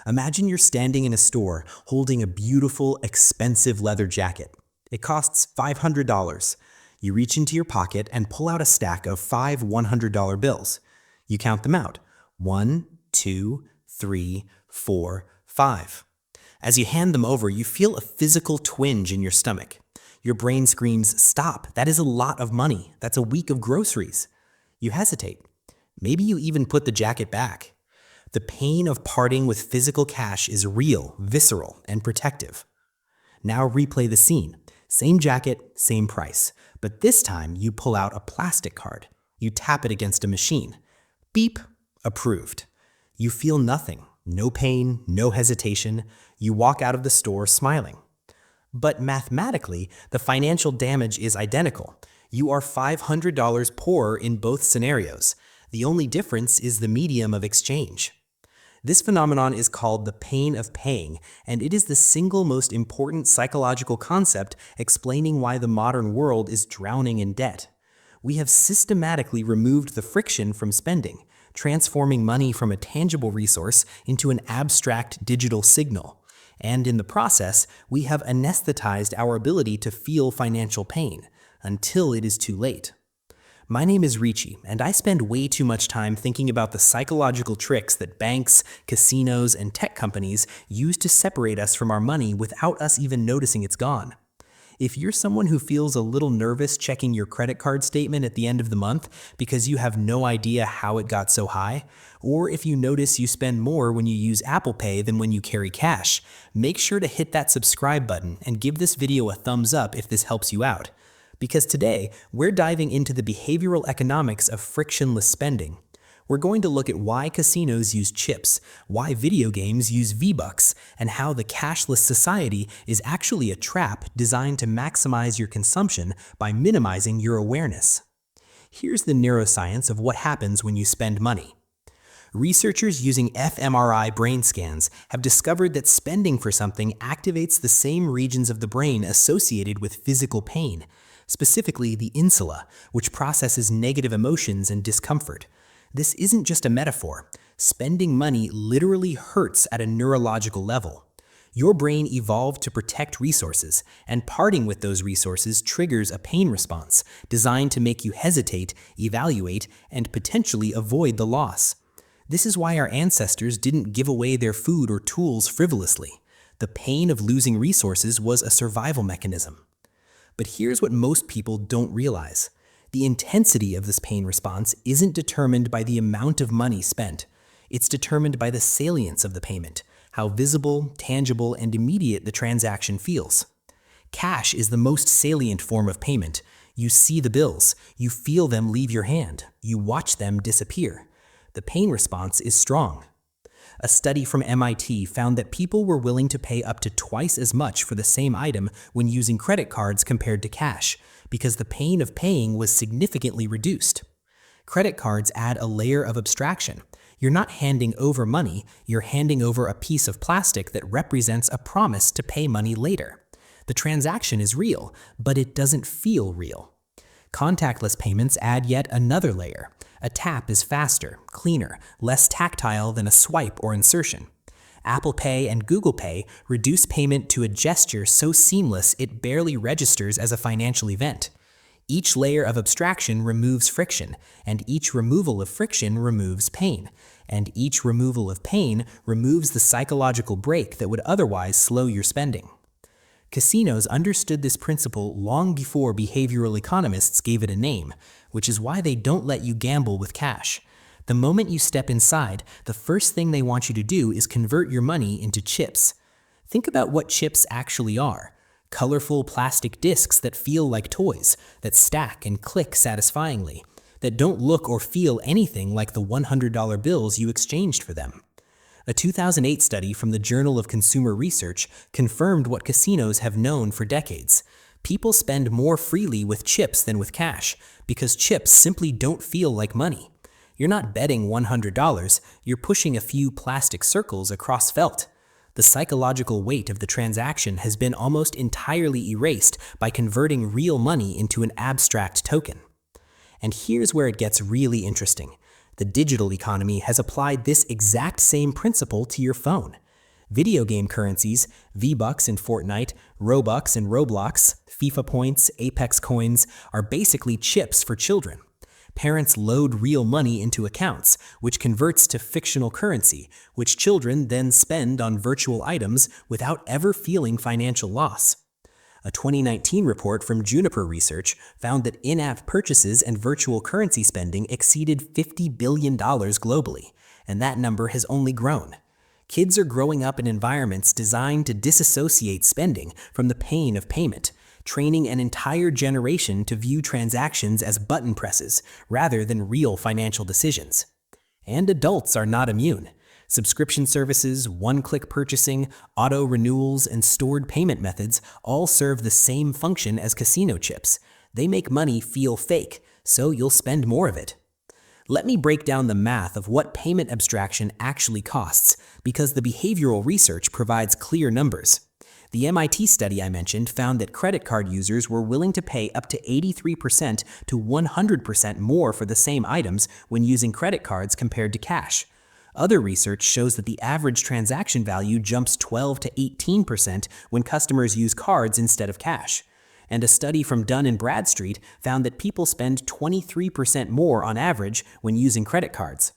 Imagine you're standing in a store holding a beautiful, expensive leather jacket. It costs $500. You reach into your pocket and pull out a stack of five $100 bills. You count them out. 1, 2, 3, 4, 5. As you hand them over, you feel a physical twinge in your stomach. Your brain screams, "Stop, that is a lot of money. That's a week of groceries." You hesitate. Maybe you even put the jacket back. The pain of parting with physical cash is real, visceral, and protective. Now replay the scene. Same jacket, same price. But this time you pull out a plastic card. You tap it against a machine. Beep, approved. You feel nothing. No pain, no hesitation. You walk out of the store smiling. But mathematically, the financial damage is identical. You are $500 poorer in both scenarios. The only difference is the medium of exchange. This phenomenon is called the pain of paying, and it is the single most important psychological concept explaining why the modern world is drowning in debt. We have systematically removed the friction from spending, transforming money from a tangible resource into an abstract digital signal. And in the process, we have anesthetized our ability to feel financial pain until it is too late. My name is Richie, and I spend way too much time thinking about the psychological tricks that banks, casinos, and tech companies use to separate us from our money without us even noticing it's gone. If you're someone who feels a little nervous checking your credit card statement at the end of the month because you have no idea how it got so high, or if you notice you spend more when you use Apple Pay than when you carry cash, make sure to hit that subscribe button and give this video a thumbs up if this helps you out. Because today, we're diving into the behavioral economics of frictionless spending. We're going to look at why casinos use chips, why video games use V-Bucks, and how the cashless society is actually a trap designed to maximize your consumption by minimizing your awareness. Here's the neuroscience of what happens when you spend money. Researchers using fMRI brain scans have discovered that spending for something activates the same regions of the brain associated with physical pain, specifically the insula, which processes negative emotions and discomfort. This isn't just a metaphor. Spending money literally hurts at a neurological level. Your brain evolved to protect resources, and parting with those resources triggers a pain response designed to make you hesitate, evaluate, and potentially avoid the loss. This is why our ancestors didn't give away their food or tools frivolously. The pain of losing resources was a survival mechanism. But here's what most people don't realize. The intensity of this pain response isn't determined by the amount of money spent. It's determined by the salience of the payment, how visible, tangible, and immediate the transaction feels. Cash is the most salient form of payment. You see the bills, you feel them leave your hand, you watch them disappear. The pain response is strong. A study from MIT found that people were willing to pay up to twice as much for the same item when using credit cards compared to cash, because the pain of paying was significantly reduced. Credit cards add a layer of abstraction. You're not handing over money, you're handing over a piece of plastic that represents a promise to pay money later. The transaction is real, but it doesn't feel real. Contactless payments add yet another layer. A tap is faster, cleaner, less tactile than a swipe or insertion. Apple Pay and Google Pay reduce payment to a gesture so seamless it barely registers as a financial event. Each layer of abstraction removes friction, and each removal of friction removes pain, and each removal of pain removes the psychological brake that would otherwise slow your spending. Casinos understood this principle long before behavioral economists gave it a name, which is why they don't let you gamble with cash. The moment you step inside, the first thing they want you to do is convert your money into chips. Think about what chips actually are. Colorful plastic discs that feel like toys, that stack and click satisfyingly, that don't look or feel anything like the $100 bills you exchanged for them. A 2008 study from the Journal of Consumer Research confirmed what casinos have known for decades. People spend more freely with chips than with cash, because chips simply don't feel like money. You're not betting $100, you're pushing a few plastic circles across felt. The psychological weight of the transaction has been almost entirely erased by converting real money into an abstract token. And here's where it gets really interesting. The digital economy has applied this exact same principle to your phone. Video game currencies, V-Bucks in Fortnite, Robux in Roblox, FIFA points, Apex coins, are basically chips for children. Parents load real money into accounts, which converts to fictional currency, which children then spend on virtual items without ever feeling financial loss. A 2019 report from Juniper Research found that in-app purchases and virtual currency spending exceeded $50 billion globally, and that number has only grown. Kids are growing up in environments designed to disassociate spending from the pain of payment, training an entire generation to view transactions as button presses rather than real financial decisions. And adults are not immune. Subscription services, one-click purchasing, auto renewals, and stored payment methods all serve the same function as casino chips. They make money feel fake, so you'll spend more of it. Let me break down the math of what payment abstraction actually costs, because the behavioral research provides clear numbers. The MIT study I mentioned found that credit card users were willing to pay up to 83% to 100% more for the same items when using credit cards compared to cash. Other research shows that the average transaction value jumps 12 to 18% when customers use cards instead of cash. And a study from Dun & Bradstreet found that people spend 23% more on average when using credit cards.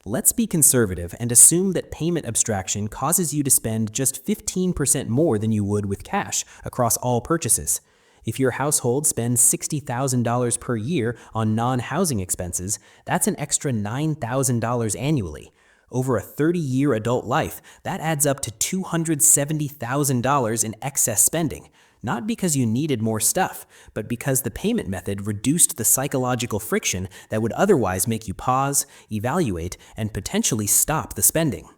Let's be conservative and assume that payment abstraction causes you to spend just 15% more than you would with cash across all purchases. If your household spends $60,000 per year on non-housing expenses, that's an extra $9,000 annually. Over a 30-year adult life, that adds up to $270,000 in excess spending. Not because you needed more stuff, but because the payment method reduced the psychological friction that would otherwise make you pause, evaluate, and potentially stop the spending.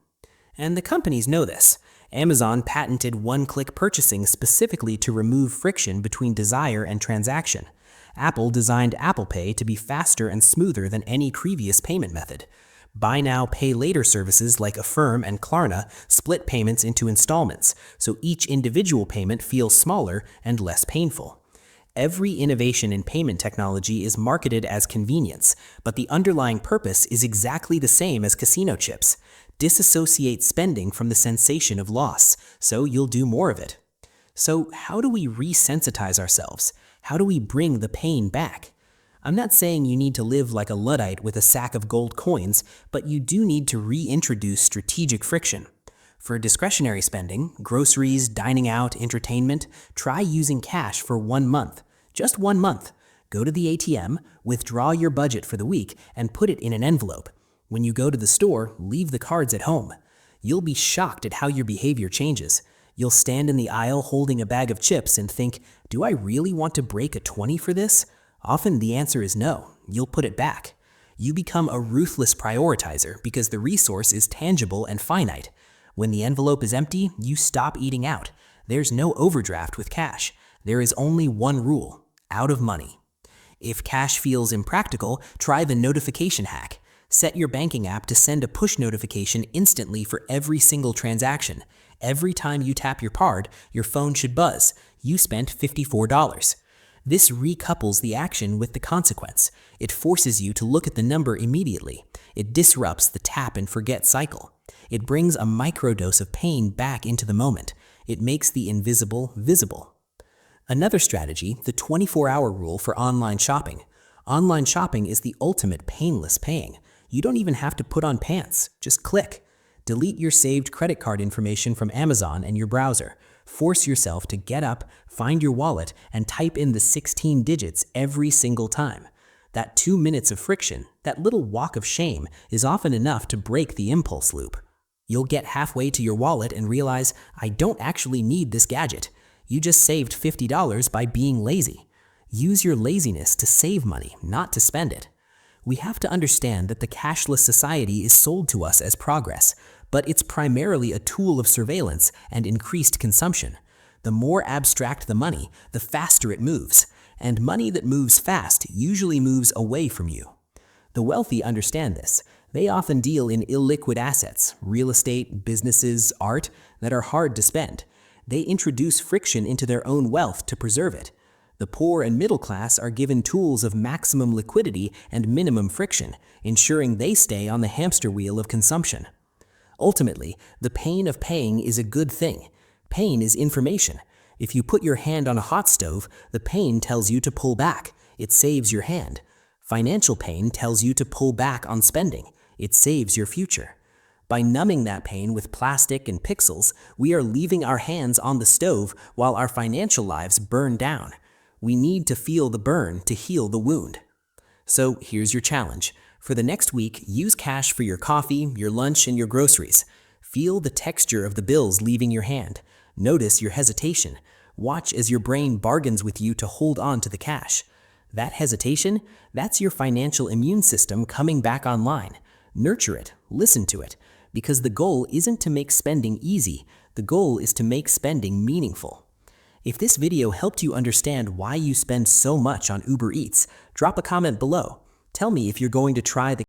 And the companies know this. Amazon patented one-click purchasing specifically to remove friction between desire and transaction. Apple designed Apple Pay to be faster and smoother than any previous payment method. Buy now, pay later services like Affirm and Klarna split payments into installments, so each individual payment feels smaller and less painful. Every innovation in payment technology is marketed as convenience, but the underlying purpose is exactly the same as casino chips. Disassociate spending from the sensation of loss, so you'll do more of it. So how do we resensitize ourselves? How do we bring the pain back? I'm not saying you need to live like a Luddite with a sack of gold coins, but you do need to reintroduce strategic friction. For discretionary spending, groceries, dining out, entertainment, try using cash for 1 month. Just 1 month. Go to the ATM, withdraw your budget for the week, and put it in an envelope. When you go to the store, leave the cards at home. You'll be shocked at how your behavior changes. You'll stand in the aisle holding a bag of chips and think, do I really want to break a 20 for this? Often the answer is no. You'll put it back. You become a ruthless prioritizer because the resource is tangible and finite. When the envelope is empty, you stop eating out. There's no overdraft with cash. There is only one rule: out of money. If cash feels impractical, try the notification hack. Set your banking app to send a push notification instantly for every single transaction. Every time you tap your card, your phone should buzz. You spent $54. This recouples the action with the consequence. It forces you to look at the number immediately. It disrupts the tap and forget cycle. It brings a microdose of pain back into the moment. It makes the invisible visible. Another strategy, the 24-hour rule for online shopping. Online shopping is the ultimate painless paying. You don't even have to put on pants. Just click. Delete your saved credit card information from Amazon and your browser. Force yourself to get up, find your wallet, and type in the 16 digits every single time. That 2 minutes of friction, that little walk of shame, is often enough to break the impulse loop. You'll get halfway to your wallet and realize, I don't actually need this gadget. You just saved $50 by being lazy. Use your laziness to save money, not to spend it. We have to understand that the cashless society is sold to us as progress, but it's primarily a tool of surveillance and increased consumption. The more abstract the money, the faster it moves, and money that moves fast usually moves away from you. The wealthy understand this. They often deal in illiquid assets, real estate, businesses, art, that are hard to spend. They introduce friction into their own wealth to preserve it. The poor and middle class are given tools of maximum liquidity and minimum friction, ensuring they stay on the hamster wheel of consumption. Ultimately, the pain of paying is a good thing. Pain is information. If you put your hand on a hot stove, the pain tells you to pull back. It saves your hand. Financial pain tells you to pull back on spending. It saves your future. By numbing that pain with plastic and pixels, we are leaving our hands on the stove while our financial lives burn down. We need to feel the burn to heal the wound. So here's your challenge. For the next week, use cash for your coffee, your lunch, and your groceries. Feel the texture of the bills leaving your hand. Notice your hesitation. Watch as your brain bargains with you to hold on to the cash. That hesitation, that's your financial immune system coming back online. Nurture it, listen to it, because the goal isn't to make spending easy. The goal is to make spending meaningful. If this video helped you understand why you spend so much on Uber Eats, drop a comment below. Tell me if you're going to try the